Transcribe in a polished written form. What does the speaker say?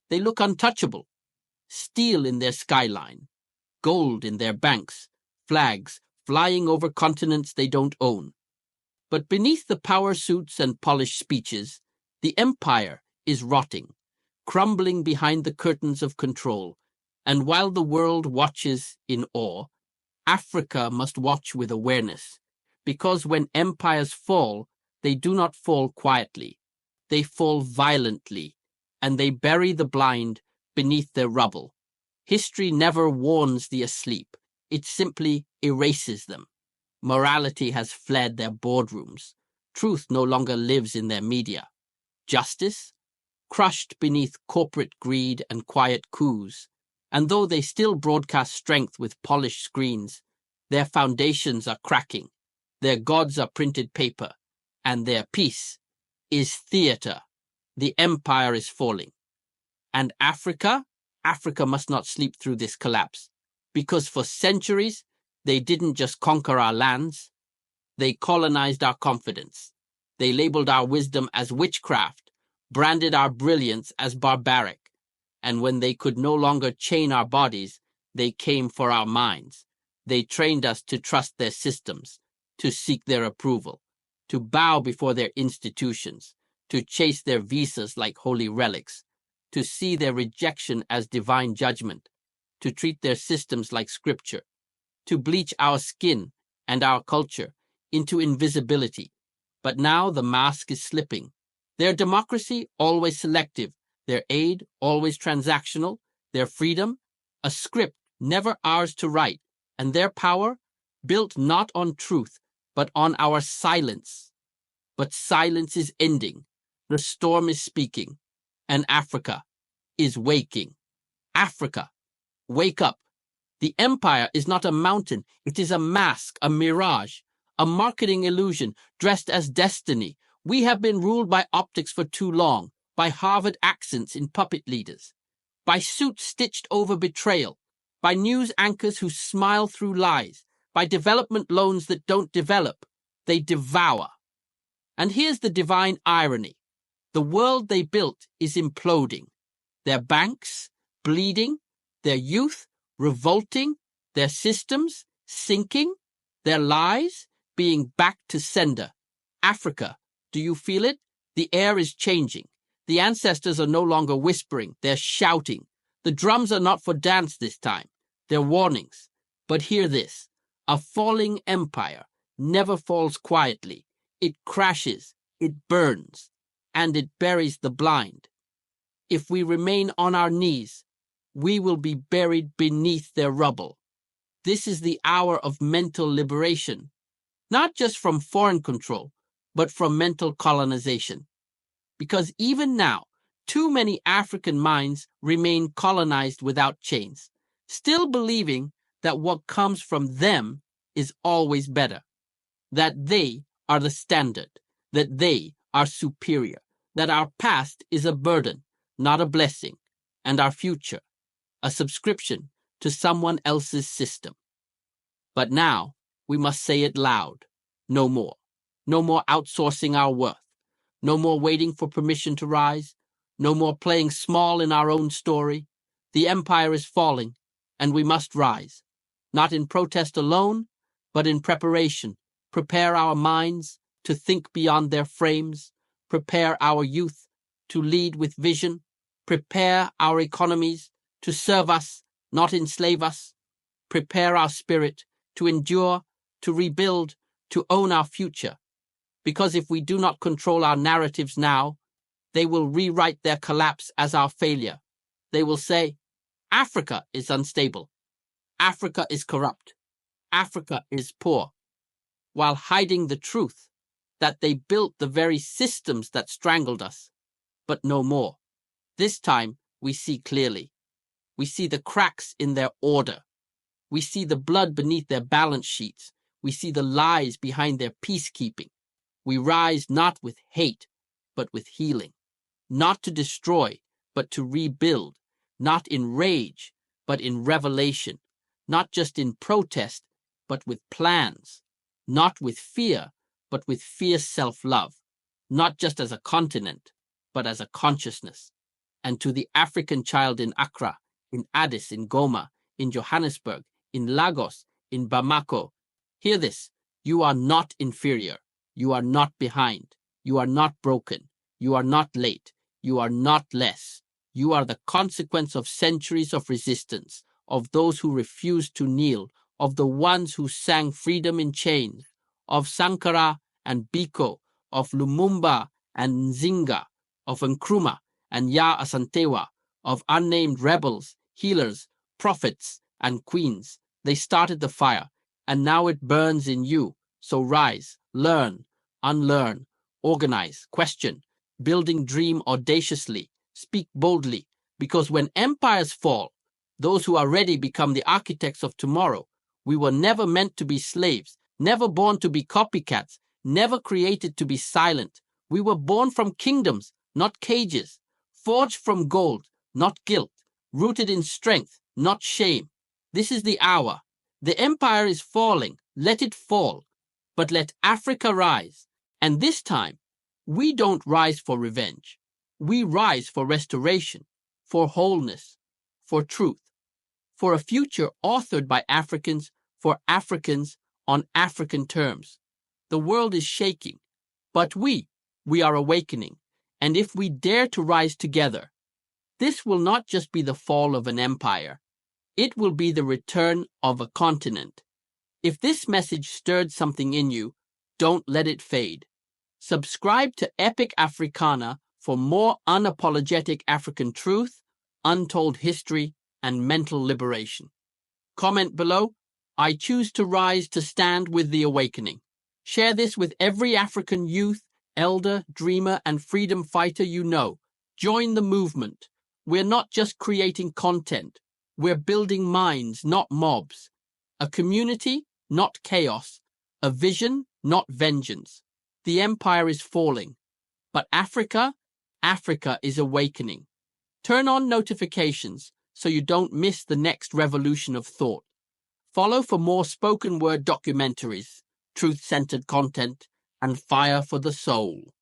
They look untouchable. Steel in their skyline, gold in their banks, flags flying over continents they don't own. But beneath the power suits and polished speeches, the empire is rotting, crumbling behind the curtains of control. And while the world watches in awe, Africa must watch with awareness, because when empires fall, they do not fall quietly. They fall violently, and they bury the blind beneath their rubble. History never warns the asleep. It simply erases them. Morality has fled their boardrooms. Truth no longer lives in their media. Justice? Crushed beneath corporate greed and quiet coups. And though they still broadcast strength with polished screens, their foundations are cracking. Their gods are printed paper. And their peace is theater. The empire is falling. And Africa must not sleep through this collapse, because for centuries, they didn't just conquer our lands, they colonized our confidence. They labeled our wisdom as witchcraft, branded our brilliance as barbaric. And when they could no longer chain our bodies, they came for our minds. They trained us to trust their systems, to seek their approval, to bow before their institutions, to chase their visas like holy relics, to see their rejection as divine judgment, to treat their systems like scripture, to bleach our skin and our culture into invisibility. But now the mask is slipping. Their democracy, always selective, their aid, always transactional, their freedom, a script never ours to write, and their power, built not on truth, but on our silence. But silence is ending. The storm is speaking, and Africa is waking. Africa, wake up. The empire is not a mountain. It is a mask, a mirage, a marketing illusion dressed as destiny. We have been ruled by optics for too long, by Harvard accents in puppet leaders, by suits stitched over betrayal, by news anchors who smile through lies, by development loans that don't develop, they devour. And here's the divine irony. The world they built is imploding. Their banks, bleeding, their youth, revolting, their systems, sinking, their lies, being back to sender. Africa, do you feel it? The air is changing. The ancestors are no longer whispering, they're shouting. The drums are not for dance this time. They're warnings. But hear this. A falling empire never falls quietly. It crashes, it burns, and it buries the blind. If we remain on our knees, we will be buried beneath their rubble. This is the hour of mental liberation, not just from foreign control, but from mental colonization. Because even now, too many African minds remain colonized without chains, still believing that what comes from them is always better, that they are the standard, that they are superior, that our past is a burden, not a blessing, and our future, a subscription to someone else's system. But now we must say it loud. No more. No more outsourcing our worth. No more waiting for permission to rise. No more playing small in our own story. The empire is falling, and we must rise. Not in protest alone, but in preparation. Prepare our minds to think beyond their frames. Prepare our youth to lead with vision. Prepare our economies to serve us, not enslave us. Prepare our spirit to endure, to rebuild, to own our future. Because if we do not control our narratives now, they will rewrite their collapse as our failure. They will say, Africa is unstable. Africa is corrupt. Africa is poor, while hiding the truth that they built the very systems that strangled us, but no more. This time we see clearly. We see the cracks in their order. We see the blood beneath their balance sheets. We see the lies behind their peacekeeping. We rise not with hate, but with healing. Not to destroy, but to rebuild. Not in rage, but in revelation. Not just in protest, but with plans. Not with fear, but with fierce self-love. Not just as a continent, but as a consciousness. And to the African child in Accra, in Addis, in Goma, in Johannesburg, in Lagos, in Bamako, hear this: you are not inferior. You are not behind. You are not broken. You are not late. You are not less. You are the consequence of centuries of resistance, of those who refused to kneel, of the ones who sang freedom in chains, of Sankara and Biko, of Lumumba and Nzinga, of Nkrumah and Ya Asantewa, of unnamed rebels, healers, prophets, and queens. They started the fire, and now it burns in you. So rise, learn, unlearn, organize, question, building dream audaciously, speak boldly, because when empires fall, those who are ready become the architects of tomorrow. We were never meant to be slaves, never born to be copycats, never created to be silent. We were born from kingdoms, not cages, forged from gold, not guilt, rooted in strength, not shame. This is the hour. The empire is falling. Let it fall. But let Africa rise. And this time, we don't rise for revenge. We rise for restoration, for wholeness, for truth, for a future authored by Africans, for Africans, on African terms. The world is shaking, but we are awakening. And if we dare to rise together, this will not just be the fall of an empire. It will be the return of a continent. If this message stirred something in you, don't let it fade. Subscribe to Epic Africana for more unapologetic African truth, untold history, and mental liberation. Comment below. I choose to rise to stand with the awakening. Share this with every African youth, elder, dreamer, and freedom fighter you know. Join the movement. We're not just creating content. We're building minds, not mobs. A community, not chaos. A vision, not vengeance. The empire is falling. But Africa is awakening. Turn on notifications so you don't miss the next revolution of thought. Follow for more spoken word documentaries, truth-centered content, and fire for the soul.